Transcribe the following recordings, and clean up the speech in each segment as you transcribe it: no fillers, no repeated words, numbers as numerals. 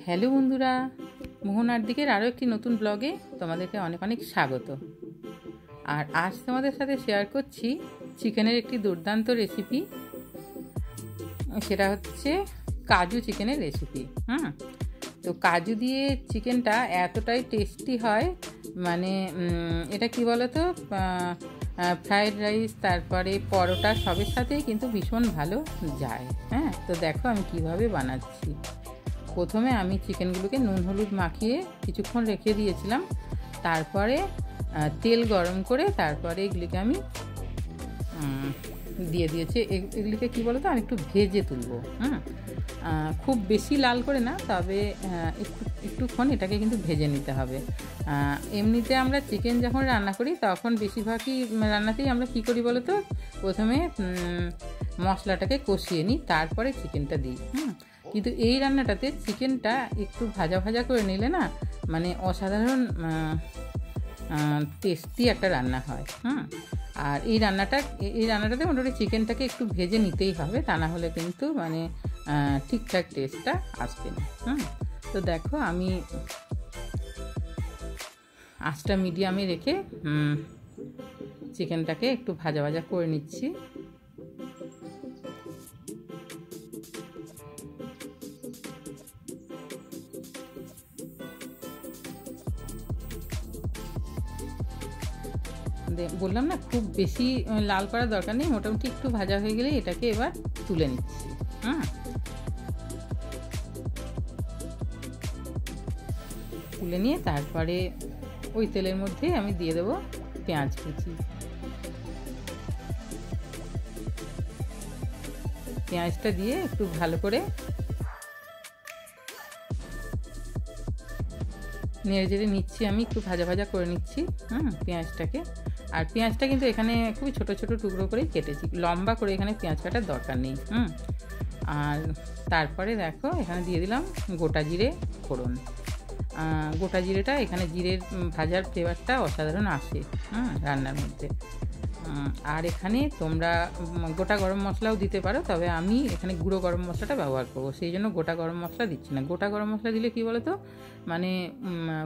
Hello বন্ধুরা, মোহনার দিকের আরও একটি নতুন ব্লগে তোমাদেরকে অনেক অনেক স্বাগত। আর আজ তোমাদের সাথে শেয়ার করছি চিকেনের একটি দুর্দান্ত রেসিপি। সেটা হচ্ছে কাজু চিকেনের রেসিপি। তো কাজু দিয়ে চিকেনটা এতটাই টেস্টি হয়, মানে এটা কি বলতো, ফ্রায়েড রাইস তারপরে পরোটা সবের সাথেই কিন্তু ভীষণ ভালো যায়। তো দেখো আমি কিভাবে বানাচ্ছি। প্রথমে আমি চিকেনগুলোকে নুন হলুদ মাখিয়ে কিছুক্ষণ রেখে দিয়েছিলাম। তারপরে তেল গরম করে তারপরে এগুলিকে আমি দিয়ে দিয়েছি। এগুলিকে কী বলো তো, আমি একটু ভেজে তুলবো। খুব বেশি লাল করে না, তবে একটুক্ষণ এটাকে কিন্তু ভেজে নিতে হবে। এমনিতে আমরা চিকেন যখন রান্না করি তখন বেশিরভাগই রান্নাতেই আমরা কী করি বলো তো, প্রথমে মশলাটাকে কষিয়ে নিই, তারপরে চিকেনটা দিই। কিন্তু এই রান্নাটাতে চিকেনটা একটু ভাজা ভাজা করে নিলে না, মানে অসাধারণ টেস্টি একটা রান্না হয়। আর এই রান্নাটাতে মোটামুটি চিকেনটাকে একটু ভেজে নিতেই হবে, তা না হলে কিন্তু মানে ঠিকঠাক টেস্টটা আসবে না। তো দেখো আমি আঁচটা মিডিয়ামে রেখে চিকেনটাকে একটু ভাজা ভাজা করে নিচ্ছি। বললাম না, খুব বেশি লাল করার দরকার নেই, মোটামুটি একটু ভাজা হয়ে গেলে এটাকে এবার তুলে নিচ্ছি। তুলে নিয়ে তারপরে ওই তেলের মধ্যে আমি দিয়ে দেবো পেঁয়াজ কুচি। পেঁয়াজটা দিয়ে একটু ভালো করে নেড়ে চেড়ে নিচ্ছি, আমি একটু ভাজা ভাজা করে নিচ্ছি পেঁয়াজটাকে। আর পেঁয়াজটা কিন্তু এখানে খুবই ছোট ছোট টুকরো করেই কেটেছি, লম্বা করে এখানে পেঁয়াজ কাটার দরকার নেই। আর তারপরে দেখো এখানে দিয়ে দিলাম গোটা জিরে ফোড়ন। গোটা জিরেটা এখানে জিরের ভাজার ফ্লেভারটা অসাধারণ আসে রান্নার মধ্যে। আর এখানে তোমরা গোটা গরম মশলাও দিতে পারো, তবে আমি এখানে গুঁড়ো গরম মশলাটা ব্যবহার করবো, সেই জন্য গোটা গরম মশলা দিচ্ছি না। গোটা গরম মশলা দিলে কী বলো তো, মানে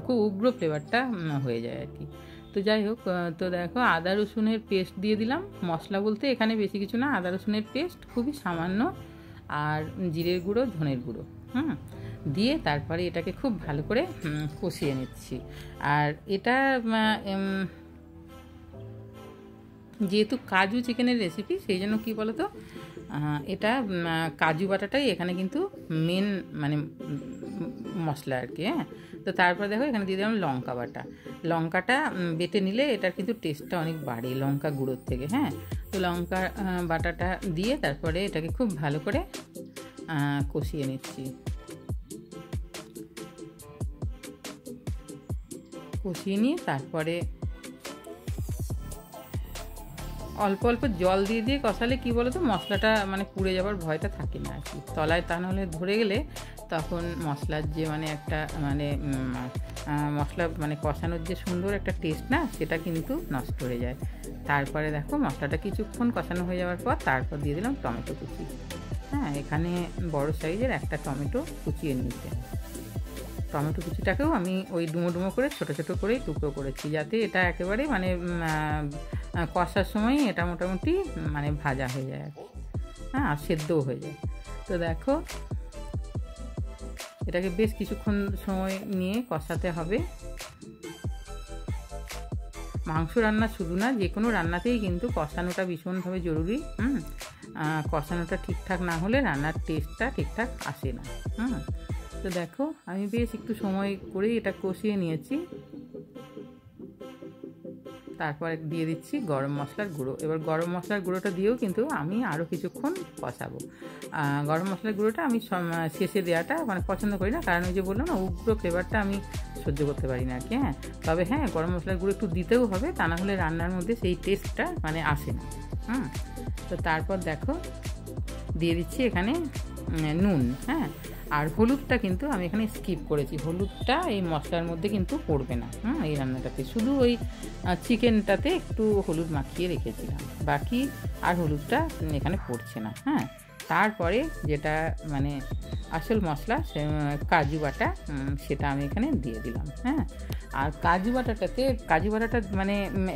খুব উগ্র ফ্লেভারটা হয়ে যায় আর কি। তো যাই হোক, তো দেখো আদা রসুনের পেস্ট দিয়ে দিলাম। মশলা বলতে এখানে বেশি কিছু না, আদা রসুনের পেস্ট খুবই সামান্য, আর জিরের গুঁড়ো ধনের গুঁড়ো দিয়ে তারপরে এটাকে খুব ভালো করে কষিয়ে নিচ্ছি। আর এটা যেহেতু কাজু চিকেনের রেসিপি, সেই জন্য কী বলো তো, এটা কাজু বাটাটাই এখানে কিন্তু মেন মানে মশলা আর কি। তো তারপর দেখো এখানে দিয়ে দিলাম লঙ্কা বাটা। লঙ্কাটা বেটে নিলে এটার কিন্তু টেস্টটা অনেক বাড়ে লঙ্কা গুঁড়োর থেকে। তো লঙ্কা বাটাটা দিয়ে তারপরে এটাকে খুব ভালো করে কষিয়ে নিচ্ছি। কষিয়ে নিয়ে তারপরে অল্প অল্প জল দিয়ে দিয়ে কষালে কী বলো তো, মশলাটা মানে পুড়ে যাওয়ার ভয়টা থাকে না আর কি। তলায় তা নাহলে ধরে গেলে তখন মশলার যে মানে একটা মানে মশলা মানে কষানোর যে সুন্দর একটা টেস্ট না, সেটা কিন্তু নষ্ট হয়ে যায়। তারপরে দেখো মশলাটা কিছুক্ষণ কষানো হয়ে যাওয়ার পর তারপর দিয়ে দিলাম টমেটো কুচি। এখানে বড় সাইজের একটা টমেটো কুচিয়ে নিয়েছি। টমেটো কুচিটাকেও আমি ওই ডুমো ডুমো করে ছোটো ছোটো করেই টুকরো করেছি, যাতে এটা একেবারে মানে কষার সময় এটা মোটামুটি মানে ভাজা হয়ে যায় আর কি, আর সেদ্ধও হয়ে যায়। তো দেখো এটাকে বেশ কিছুক্ষণ সময় নিয়ে কষাতে হবে। মাংস রান্না শুধু না, যে কোনো রান্নাতেই কিন্তু কষানোটা ভীষণভাবে জরুরি। কষানোটা ঠিকঠাক না হলে রান্নার টেস্টটা ঠিকঠাক আসে না। তো দেখো আমি বেশ একটু সময় করেই এটা কষিয়ে নিয়েছি। তারপর দিয়ে দিচ্ছি গরম মশলার গুঁড়ো। এবার গরম মশলার গুঁড়োটা দিয়েও কিন্তু আমি আরও কিছুক্ষণ কষাবো। গরম মশলার গুঁড়োটা আমি শেষে দেওয়াটা মানে পছন্দ করি না, কারণ ওই যে বললাম না, উগ্র ফ্লেভারটা আমি সহ্য করতে পারি না আর কি। তবে গরম মশলার গুঁড়ো একটু দিতেও হবে, তা না হলে রান্নার মধ্যে সেই টেস্টটা মানে আসে না। তো তারপর দেখো দিয়ে দিচ্ছি এখানে নুন। আর হলুদটা কিন্তু আমি এখানে স্কিপ করেছি, হলুদটা এই মশলার মধ্যে কিন্তু পড়বে না এই রান্নাটাতে, শুধু ওই চিকেনটাতে একটু হলুদ মাখিয়ে রেখেছিলাম, বাকি আর হলুদটা এখানে পড়ছে না। তারপরে যেটা মানে আসল মশলা কাজু বাটা, সেটা আমি এখানে দিয়ে দিলাম। হ্যাঁ, আর কাজু বাটাটা মানে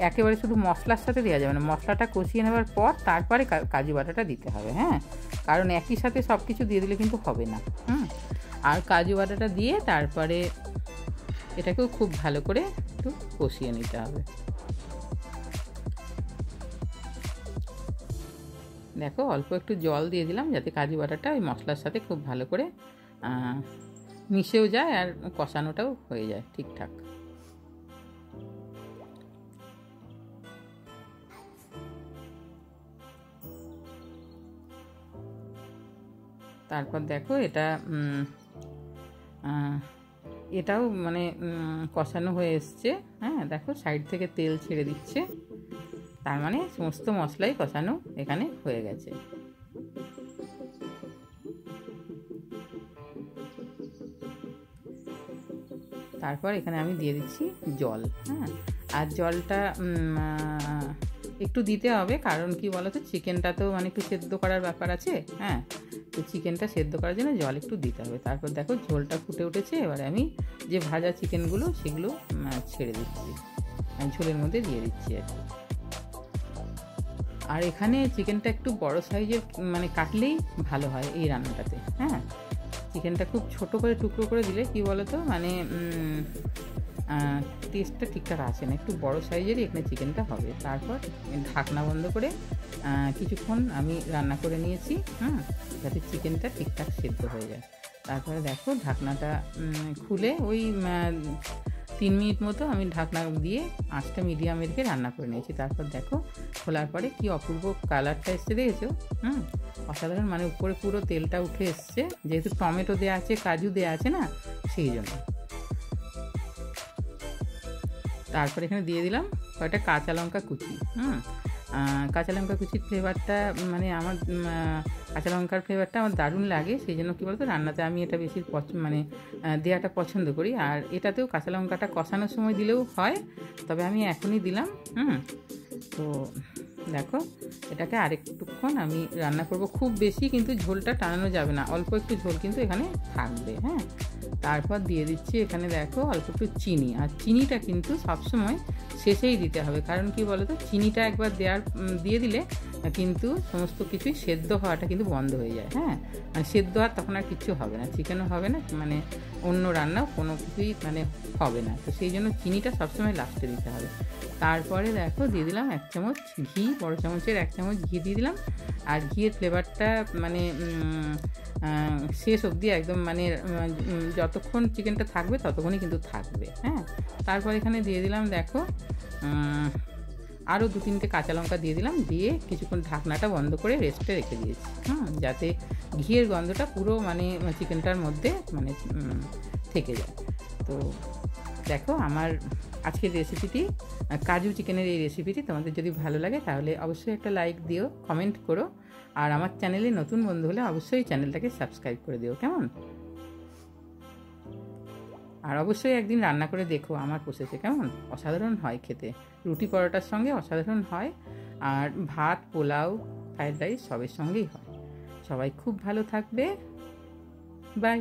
একেবারে শুধু মশলার সাথে দেওয়া যাবে না, মশলাটা কষিয়ে নেওয়ার পর তারপরে কাজু বাটাটা দিতে হবে। হ্যাঁ, কারণ একই সাথে সব কিছু দিয়ে দিলে কিন্তু হবে না। আর কাজু বাটাটা দিয়ে তারপরে এটাকেও খুব ভালো করে একটু কষিয়ে নিতে হবে। দেখো অল্প একটু জল দিয়ে দিলাম যাতে কাজু বাটাটা ওই মশলার সাথে খুব ভালো করে মিশেও যায় আর কষানোটাও হয়ে যায় ঠিকঠাক। তারপর দেখো এটাও মানে কষানো হয়ে এসছে। হ্যাঁ, দেখো সাইড থেকে তেল ছেড়ে দিচ্ছে, তার মানে সমস্ত মশলাই কষানো এখানে হয়ে গেছে। তারপর এখানে আমি দিয়ে দিচ্ছি জল। হ্যাঁ, আর জলটা একটু দিতে হবে, কারণ কি বলতো চিকেনটা তো মানে একটু সেদ্ধ করার ব্যাপার আছে। হ্যাঁ, তো চিকেনটা সেদ্ধ করার জন্য জল একটু দিতে হবে। তারপর দেখো ঝোলটা ফুটে উঠেছে, এবারে আমি যে ভাজা চিকেনগুলো সেগুলো ছেড়ে দিচ্ছি, ঝোলের মধ্যে দিয়ে দিচ্ছি আর কি। আর এখানে চিকেনটা একটু বড় সাইজের মানে কাটলেই ভালো হয় এই রান্নাটাতে। হ্যাঁ, চিকেনটা খুব ছোট করে টুকরো করে দিলে কি বলতো মানে টেস্টটা ঠিকঠাক আসে না, একটু বড় সাইজেরই এখানে চিকেনটা হবে। তারপর ঢাকনা বন্ধ করে কিছুক্ষণ আমি রান্না করে নিয়েছি, যাতে চিকেনটা ঠিকঠাক সেদ্ধ হয়ে যায়। তারপরে দেখো ঢাকনাটা খুলে ওই 3 মিনিট মতো আমি ঢাকনা দিয়ে আঁচটা মিডিয়ামে রেখে রান্না করে নিয়েছি। তারপর দেখো খোলার পরে কি অপূর্ব কালারটা এসছে, দেখেছো? অসাধারণ, মানে উপরে পুরো তেলটা উঠে এসছে, যেহেতু টমেটো দেওয়া আছে, কাজু দেওয়া আছে না, সেই জন্য। তারপর এখানে দিয়ে দিলাম কয়েকটা কাঁচা লঙ্কা কুচি। কাঁচা লঙ্কা কুচির ফ্লেভারটা মানে আমার কাঁচা লঙ্কার ফ্লেভারটা আমার দারুণ লাগে, সেই জন্য কী বলতো রান্নাতে আমি এটা বেশি মানে দেওয়াটা পছন্দ করি। আর এটাতেও কাঁচা লঙ্কাটা কষানোর সময় দিলেও হয়, তবে আমি এখনই দিলাম। তো দেখো এটাকে আরেকটুক্ষণ আমি রান্না করব, খুব বেশি কিন্তু ঝোলটা টানানো যাবে না, অল্প একটু ঝোল কিন্তু এখানে থাকবে। হ্যাঁ, তারপর দিয়ে দিচ্ছি এখানে দেখো অল্প একটু চিনি। আর চিনিটা কিন্তু সবসময় শেষেই দিতে হবে, কারণ কি বলতো চিনিটা একবার দিয়ে দিলে কিন্তু সমস্ত কিছুই সেদ্ধ হওয়াটা কিন্তু বন্ধ হয়ে যায়। হ্যাঁ, মানে সেদ্ধ হওয়ার তখন আর কিছু হবে না, চিকেনও হবে না, মানে অন্য রান্নাও কোনো কিছুই মানে হবে না। তো সেই জন্য চিনিটা সবসময় লাস্টে দিতে হবে। তারপরে দেখো দিয়ে দিলাম 1 চামচ ঘি, বড় চামচের 1 চামচ ঘি দিয়ে দিলাম। আর ঘিয়ের ফ্লেভারটা মানে শেষ অবধি একদম মানে যতক্ষণ চিকেনটা থাকবে ততক্ষণই কিন্তু থাকবে। হ্যাঁ, তারপর এখানে দিয়ে দিলাম দেখো আরও 2-3টে কাঁচা লঙ্কা দিয়ে দিলাম, দিয়ে কিছুক্ষণ ঢাকনাটা বন্ধ করে রেস্টে রেখে দিয়েছি, যাতে ঘিয়ের গন্ধটা পুরো মানে চিকেনটার মধ্যে মানে থেকে যায়। তো দেখো আমার আজকের রেসিপিটি, কাজু চিকেনের এই রেসিপিটি তোমাদের যদি ভালো লাগে তাহলে অবশ্যই একটা লাইক দিও, কমেন্ট করো, আর আমার চ্যানেলে নতুন বন্ধু হলে অবশ্যই চ্যানেলটাকে সাবস্ক্রাইব করে দিও, কেমন? আর অবশ্যই একদিন রান্না করে দেখো আমার প্রসেসে, কেমন? অসাধারণ হয় খেতে, রুটি পরোটার সঙ্গে অসাধারণ হয়, আর ভাত, পোলাও, ফ্রাইড রাইস সবের সঙ্গেই হয়। সবাই খুব ভালো থাকবে, বাই।